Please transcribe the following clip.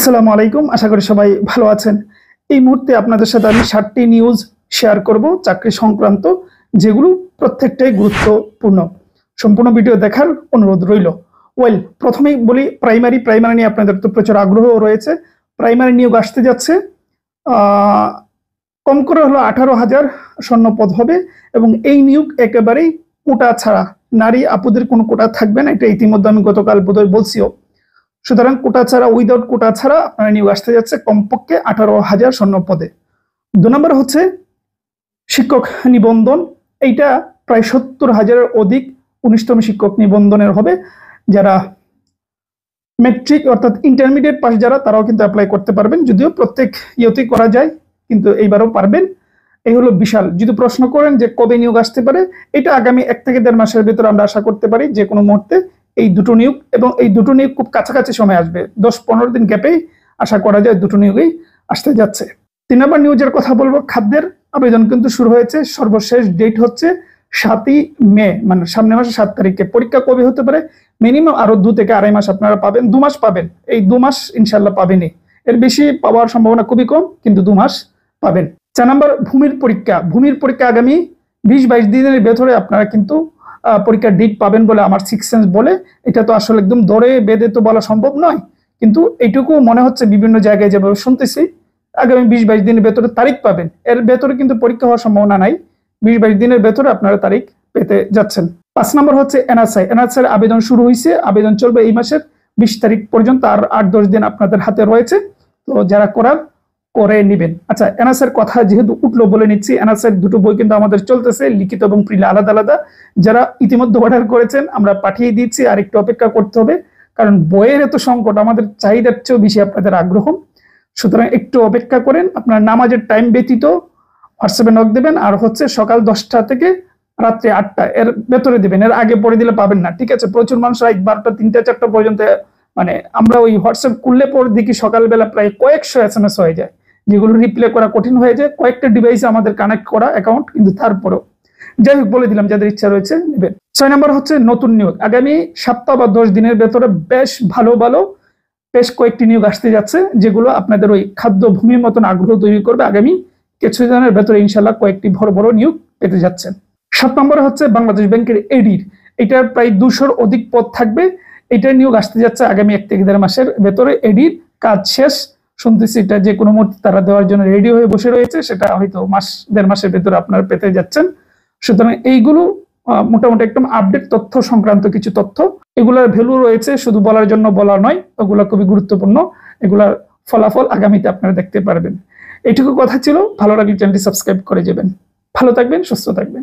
আসসালামু আলাইকুম, আশা করি সবাই ভালো আছেন। এই মুহূর্তে আপনাদের সাথে আমি 7টি নিউজ শেয়ার করব চাকরি সংক্রান্ত, যেগুলো প্রত্যেকটাই গুরুত্বপূর্ণ। সম্পূর্ণ ভিডিও দেখার অনুরোধ রইল। প্রথমেই বলি প্রাইমারি নিয়ে আপনাদের তো প্রচুর আগ্রহ রয়েছে। প্রাইমারি নিয়োগ আসতে যাচ্ছে, কম করে হলো 18,000 শূন্যপদ হবে এবং এই নিয়োগ একেবারেই কোটা ছাড়া, নারী আপুদের কোনো কোটা থাকবে না, এটা ইতিমধ্যে আমি গতকাল বোধহয় বলছিও। সুতরাং কোটা ছাড়া, উইদাউট কোটা ছাড়া আপনারা নিয়োগ আসতে যাচ্ছে কমপক্ষে 18,000 শূন্যপদে। 2 নম্বর হচ্ছে শিক্ষক নিবন্ধন। এইটা প্রায় 70,000-এর অধিক 19তম শিক্ষক নিবন্ধনের হবে। যারা মেট্রিক অর্থাৎ ইন্টারমিডিয়েট পাস যারা, তারাও কিন্তু অ্যাপ্লাই করতে পারবেন, যদিও প্রত্যেক ইয়েতেই করা যায়, কিন্তু এইবারও পারবেন। এই হলো বিশাল। যদি প্রশ্ন করেন যে কবে নিয়োগ আসতে পারে, এটা আগামী 1 থেকে 1.5 মাসের ভিতরে আমরা আশা করতে পারি, যে কোনো মুহূর্তে এই দুটো নিয়োগ, এবং এই দুটো নিয়োগ খুব কাছাকাছি সময় আসবে, 10-15 দিন গ্যাপেই আশা করা যায় দুটো নিয়োগই আসতে যাচ্ছে। 3 নম্বর নিউজের কথা বলবো, খাদ্যের আবেদন কিন্তু শুরু হয়েছে। সর্বশেষ ডেট হচ্ছে 7ই মে, মানে সামনের মাসে 7 তারিখে। পরীক্ষা কবে হতে পারে? মিনিমাম আরো 2 থেকে 2.5 মাস আপনারা পাবেন, 2 মাস পাবেন। এই 2 মাস ইনশাল্লাহ পাবেনই, এর বেশি পাওয়ার সম্ভাবনা খুবই কম, কিন্তু 2 মাস পাবেন। 4 নম্বর ভূমির পরীক্ষা আগামী 20-22 দিনের ভেতরে আপনারা কিন্তু পরীক্ষার ডেট পাবেন বলে আমার সিক্স সেন্স বলে। এটা তো আসলে একদম দরে বেঁধে তো বলা সম্ভব নয়, কিন্তু এইটুকু মনে হচ্ছে বিভিন্ন জায়গায় যেভাবে শুনতেছি, আগামী 20-22 দিনের ভেতরে তারিখ পাবেন। এর ভেতরে কিন্তু পরীক্ষা হওয়ার সম্ভাবনা নাই, 20-22 দিনের ভেতরে আপনারা তারিখ পেতে যাচ্ছেন। 5 নম্বর হচ্ছে এনআরসি আবেদন শুরু হয়েছে, আবেদন চলবে এই মাসের 20 তারিখ পর্যন্ত, আর 8-10 দিন আপনাদের হাতে রয়েছে, তো যারা করার করে নেবেন। আচ্ছা, এনআরসির কথা যেহেতু উঠলো বলে নিচ্ছি, এনআরসির দুটো বই কিন্তু আমাদের চলতেছে, লিখিত এবং প্রিলি আলাদা আলাদা। যারা ইতিমধ্যে অর্ডার করেছেন আমরা পাঠিয়ে দিচ্ছি, আর একটু অপেক্ষা করতে হবে, কারণ বইয়ের এত সংকট, আমাদের চাহিদার চেয়েও বেশি আপনাদের আগ্রহ। সুতরাং একটু অপেক্ষা করেন। আপনার নামাজের টাইম ব্যতীত হোয়াটসঅ্যাপে নক দেবেন, আর হচ্ছে সকাল 10টা থেকে রাত্রে 8টা এর ভেতরে দেবেন, এর আগে পরে দিলে পাবেন না, ঠিক আছে? প্রচুর মানুষ রাত 12টা, 3টা, 4টা পর্যন্ত, মানে আমরা ওই হোয়াটসঅ্যাপ করলে পর দেখি সকালবেলা প্রায় কয়েকশো SMS হয়ে যায়, যেগুলো রিপ্লাই করা কঠিন হয়ে যায়। কয়েকটা ডিভাইসে আমাদের কানেক্ট করা অ্যাকাউন্ট, কিন্তু তারপরেও যাই হোক বলে দিলাম, যাদের ইচ্ছা রয়েছে নেবেন। 6 নম্বর হচ্ছে নতুন নিয়োগ। আগামী সপ্তাহ বা 10 দিনের ভেতরে বেশ ভালো বেশ কয়েকটি নিয়োগ আসতে যাচ্ছে, যেগুলো আপনাদের ওই খাদ্য ভূমির মতন আগ্রহ তৈরি করবে। আগামী কিছু দিনের ভেতরে ইনশাল্লাহ কয়েকটি বড় নিয়োগ পেতে যাচ্ছেন। 7 নম্বরে হচ্ছে বাংলাদেশ ব্যাংকের এডির, এটার প্রায় 200-র অধিক পদ থাকবে। এটার নিয়োগ আসতে যাচ্ছে আগামী 1 থেকে 1.5 মাসের ভেতরে। এডির কাজ শেষ শুনতেছি, এটা যে কোনো মুহূর্তে তারা দেওয়ার জন্য রেডি হয়ে বসে রয়েছে, সেটা হয়তো 1-1.5 মাসের ভেতরে আপনারা পেতে যাচ্ছেন। সুতরাং এইগুলো মোটামুটি একদম আপডেট তথ্য সংক্রান্ত কিছু তথ্য, এগুলোর ভ্যালু রয়েছে, শুধু বলার জন্য বলা নয়, ওগুলো খুবই গুরুত্বপূর্ণ। এগুলার ফলাফল আগামীতে আপনারা দেখতে পারবেন। এইটুকু কথা ছিল। ভালো লাগলে চ্যানেলটি সাবস্ক্রাইব করে যাবেন। ভালো থাকবেন, সুস্থ থাকবেন।